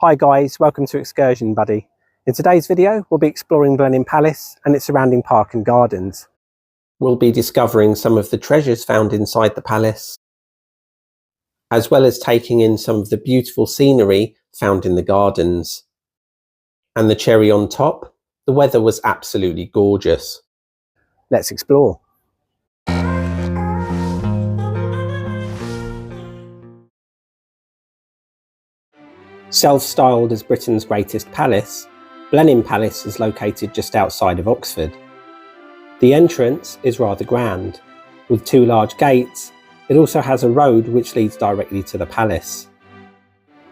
Hi guys, welcome to Excursion Buddy. In today's video, we'll be exploring Blenheim Palace and its surrounding park and gardens. We'll be discovering some of the treasures found inside the palace, as well as taking in some of the beautiful scenery found in the gardens. And the cherry on top, the weather was absolutely gorgeous. Let's explore. Self-styled as Britain's greatest palace, Blenheim Palace is located just outside of Oxford. The entrance is rather grand. With two large gates, it also has a road which leads directly to the palace.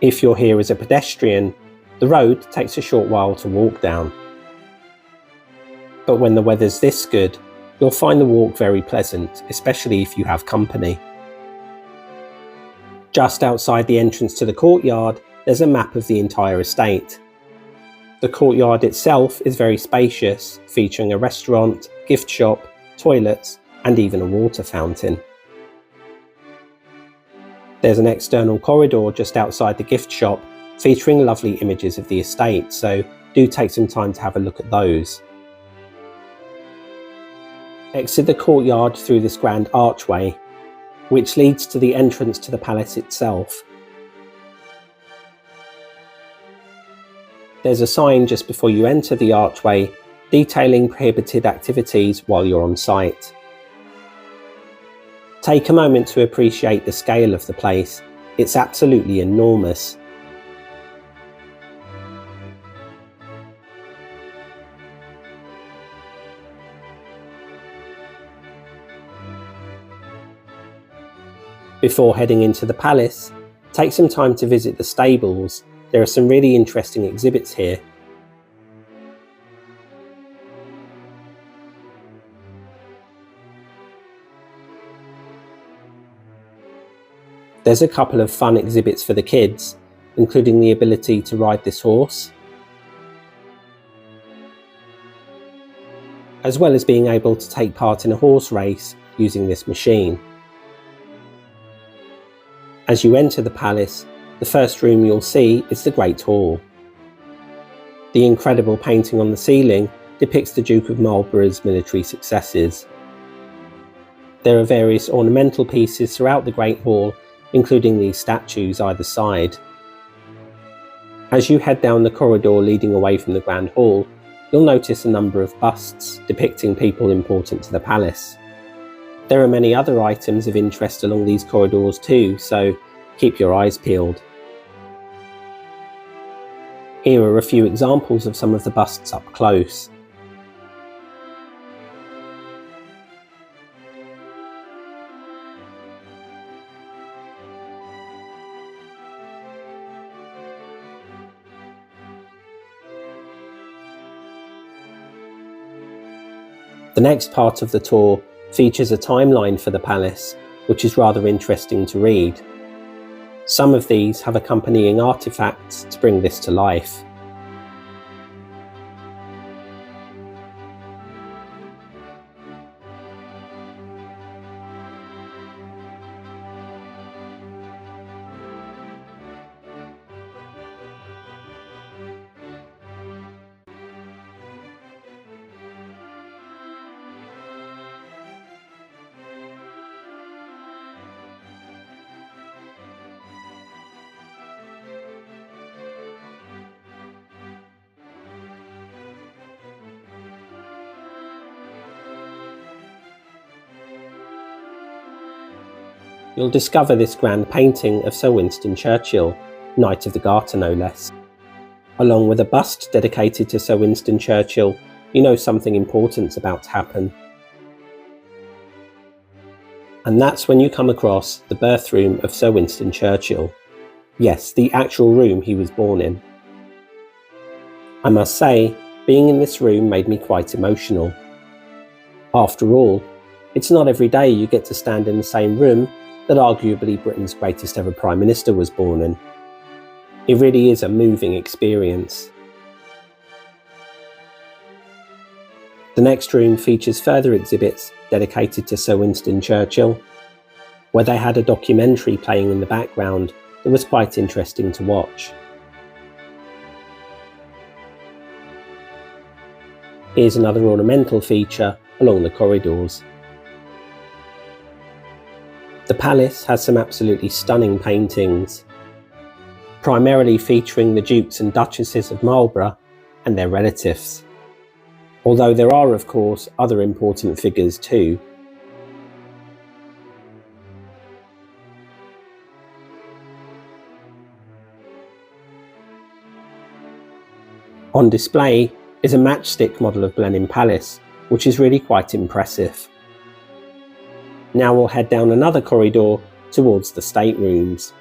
If you're here as a pedestrian, the road takes a short while to walk down. But when the weather's this good, you'll find the walk very pleasant, especially if you have company. Just outside the entrance to the courtyard, there's a map of the entire estate. The courtyard itself is very spacious, featuring a restaurant, gift shop, toilets, and even a water fountain. There's an external corridor just outside the gift shop, featuring lovely images of the estate, so do take some time to have a look at those. Exit the courtyard through this grand archway, which leads to the entrance to the palace itself. There's a sign just before you enter the archway detailing prohibited activities while you're on site. Take a moment to appreciate the scale of the place. It's absolutely enormous. Before heading into the palace, take some time to visit the stables. There are some really interesting exhibits here. There's a couple of fun exhibits for the kids, including the ability to ride this horse, as well as being able to take part in a horse race using this machine. As you enter the palace, the first room you'll see is the Great Hall. The incredible painting on the ceiling depicts the Duke of Marlborough's military successes. There are various ornamental pieces throughout the Great Hall, including these statues either side. As you head down the corridor leading away from the Grand Hall, you'll notice a number of busts depicting people important to the palace. There are many other items of interest along these corridors too, so keep your eyes peeled. Here are a few examples of some of the busts up close. The next part of the tour features a timeline for the palace, which is rather interesting to read. Some of these have accompanying artifacts to bring this to life. You'll discover this grand painting of Sir Winston Churchill, Knight of the Garter no less. Along with a bust dedicated to Sir Winston Churchill, you know something important's about to happen. And that's when you come across the birth room of Sir Winston Churchill. Yes, the actual room he was born in. I must say, being in this room made me quite emotional. After all, it's not every day you get to stand in the same room that arguably Britain's greatest ever Prime Minister was born in. It really is a moving experience. The next room features further exhibits dedicated to Sir Winston Churchill, where they had a documentary playing in the background that was quite interesting to watch. Here's another ornamental feature along the corridors. The palace has some absolutely stunning paintings, primarily featuring the Dukes and Duchesses of Marlborough and their relatives, although there are of course other important figures too. On display is a matchstick model of Blenheim Palace, which is really quite impressive. Now we'll head down another corridor towards the staterooms.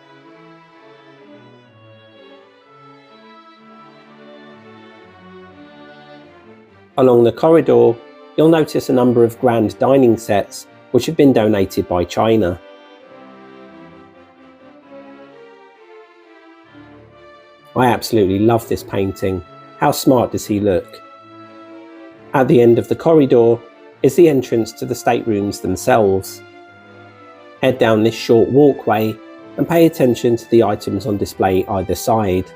Along the corridor, you'll notice a number of grand dining sets which have been donated by China. I absolutely love this painting. How smart does he look? At the end of the corridor is the entrance to the staterooms themselves. Head down this short walkway and pay attention to the items on display either side.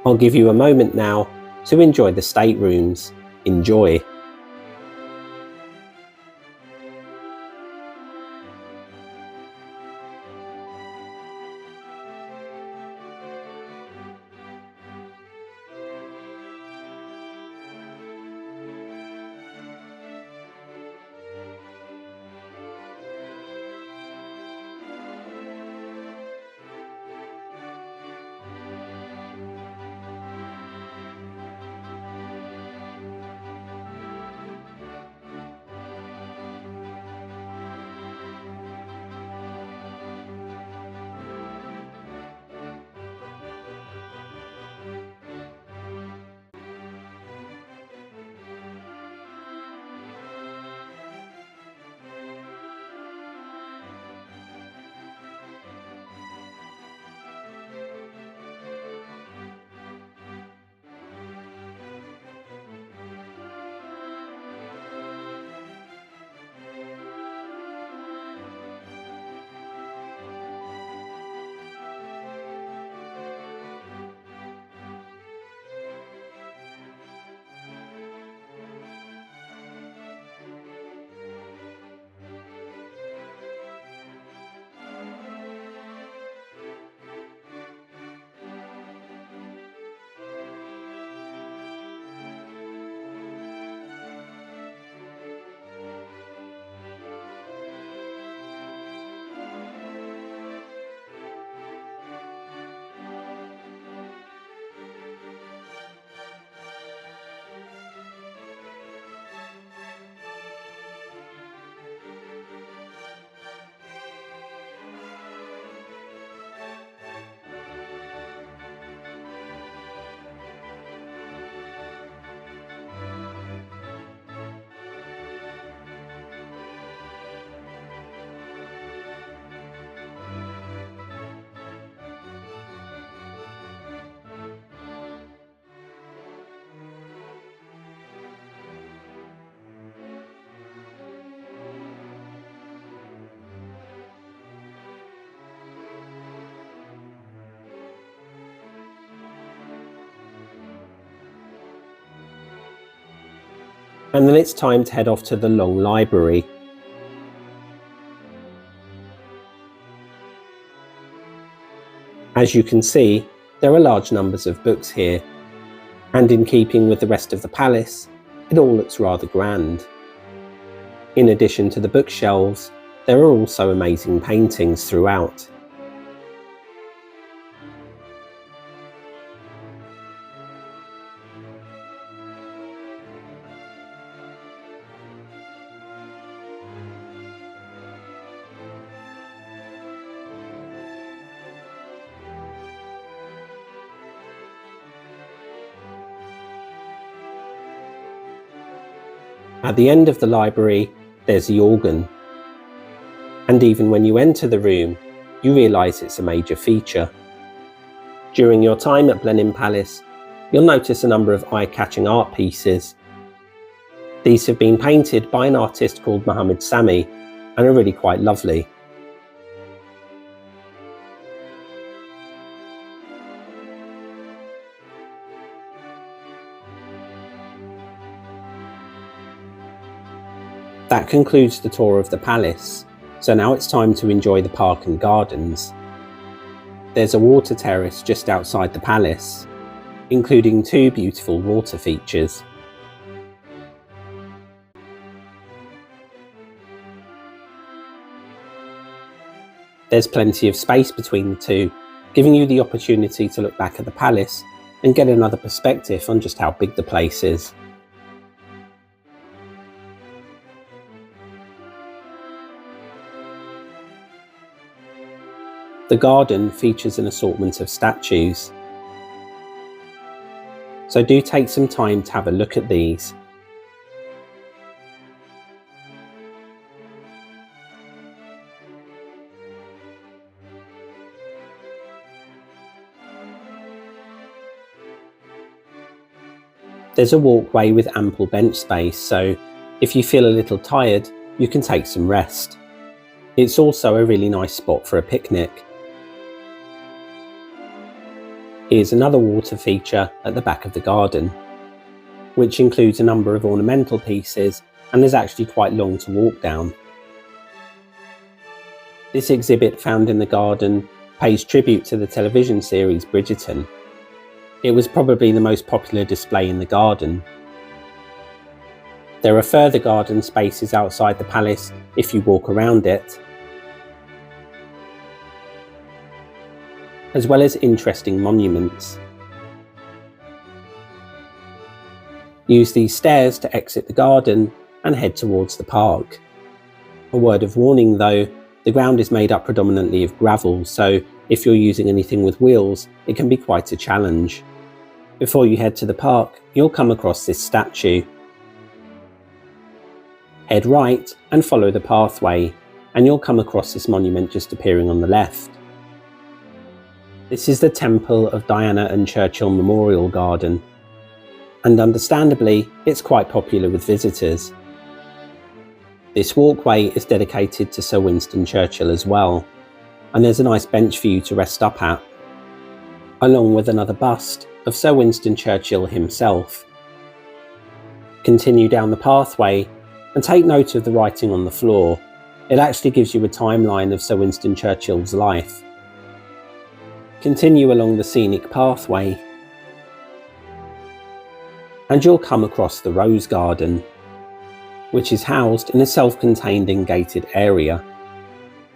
I'll give you a moment now to enjoy the staterooms. Enjoy! And then it's time to head off to the long library. As you can see, there are large numbers of books here, and in keeping with the rest of the palace, it all looks rather grand. In addition to the bookshelves, there are also amazing paintings throughout. At the end of the library, there's the organ. And even when you enter the room, you realise it's a major feature. During your time at Blenheim Palace, you'll notice a number of eye-catching art pieces. These have been painted by an artist called Mohammed Sami and are really quite lovely. That concludes the tour of the palace, so now it's time to enjoy the park and gardens. There's a water terrace just outside the palace, including 2 beautiful water features. There's plenty of space between the two, giving you the opportunity to look back at the palace and get another perspective on just how big the place is. The garden features an assortment of statues, so do take some time to have a look at these. There's a walkway with ample bench space, so if you feel a little tired, you can take some rest. It's also a really nice spot for a picnic. Here's another water feature at the back of the garden, which includes a number of ornamental pieces and is actually quite long to walk down. This exhibit found in the garden pays tribute to the television series Bridgerton. It was probably the most popular display in the garden. There are further garden spaces outside the palace if you walk around it, as well as interesting monuments. Use these stairs to exit the garden and head towards the park. A word of warning though, the ground is made up predominantly of gravel, so if you're using anything with wheels, it can be quite a challenge. Before you head to the park, you'll come across this statue. Head right and follow the pathway, and you'll come across this monument just appearing on the left. This is the Temple of Diana and Churchill Memorial Garden, and understandably, it's quite popular with visitors. This walkway is dedicated to Sir Winston Churchill as well, and there's a nice bench for you to rest up at, along with another bust of Sir Winston Churchill himself. Continue down the pathway and take note of the writing on the floor. It actually gives you a timeline of Sir Winston Churchill's life. Continue along the scenic pathway and you'll come across the Rose Garden, which is housed in a self-contained and gated area.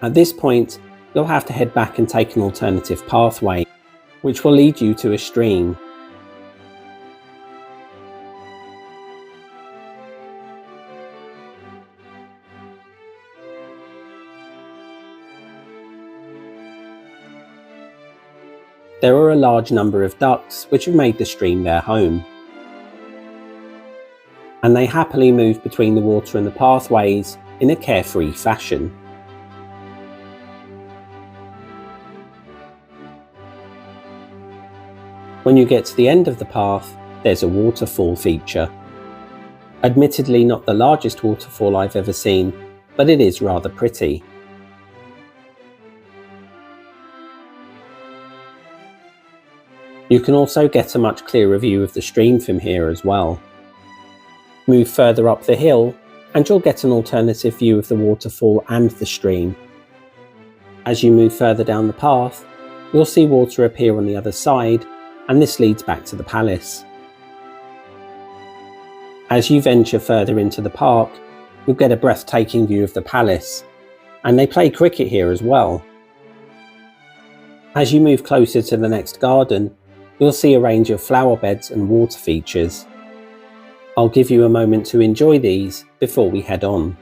At this point, you'll have to head back and take an alternative pathway, which will lead you to a stream. There are a large number of ducks which have made the stream their home, and they happily move between the water and the pathways in a carefree fashion. When you get to the end of the path, there's a waterfall feature. Admittedly not the largest waterfall I've ever seen, but it is rather pretty. You can also get a much clearer view of the stream from here as well. Move further up the hill and you'll get an alternative view of the waterfall and the stream. As you move further down the path, you'll see water appear on the other side, and this leads back to the palace. As you venture further into the park, you'll get a breathtaking view of the palace, and they play cricket here as well. As you move closer to the next garden, you'll see a range of flower beds and water features. I'll give you a moment to enjoy these before we head on.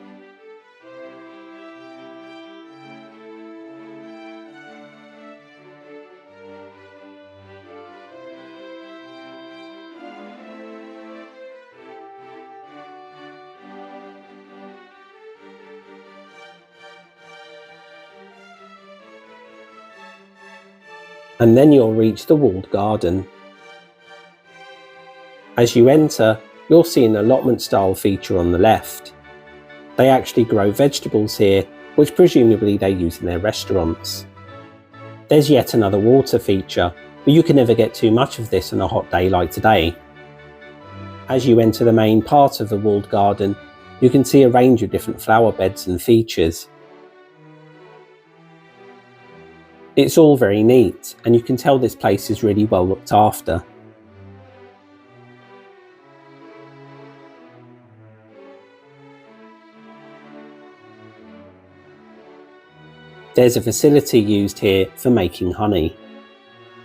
And then you'll reach the walled garden. As you enter, you'll see an allotment style feature on the left. They actually grow vegetables here, which presumably they use in their restaurants. There's yet another water feature, but you can never get too much of this on a hot day like today. As you enter the main part of the walled garden, You can see a range of different flower beds and features. It's all very neat, and you can tell this place is really well looked after. There's a facility used here for making honey.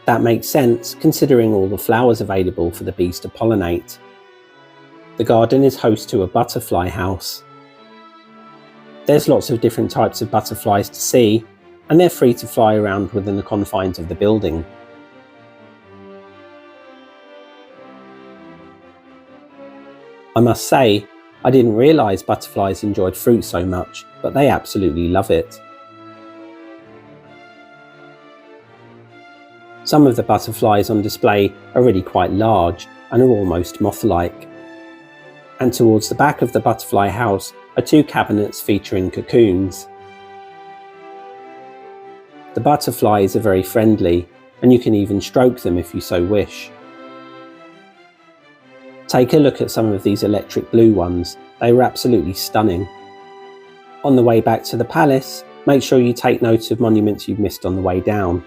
That makes sense considering all the flowers available for the bees to pollinate. The garden is host to a butterfly house. There's lots of different types of butterflies to see, and they're free to fly around within the confines of the building. I must say, I didn't realise butterflies enjoyed fruit so much, but they absolutely love it. Some of the butterflies on display are really quite large and are almost moth-like. And towards the back of the butterfly house are two cabinets featuring cocoons. The butterflies are very friendly, and you can even stroke them if you so wish. Take a look at some of these electric blue ones, they were absolutely stunning. On the way back to the palace, make sure you take note of monuments you've missed on the way down.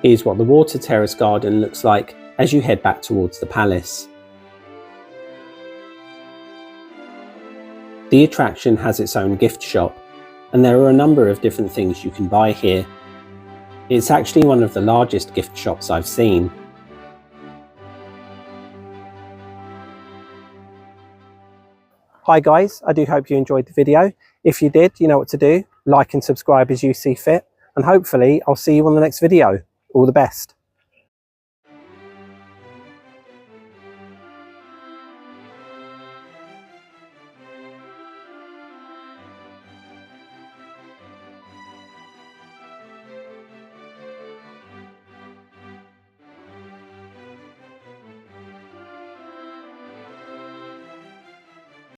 Here's what the water terrace garden looks like as you head back towards the palace. The attraction has its own gift shop, and there are a number of different things you can buy here. It's actually one of the largest gift shops I've seen. Hi guys, I do hope you enjoyed the video. If you did, you know what to do. Like and subscribe as you see fit, and hopefully I'll see you on the next video. All the best.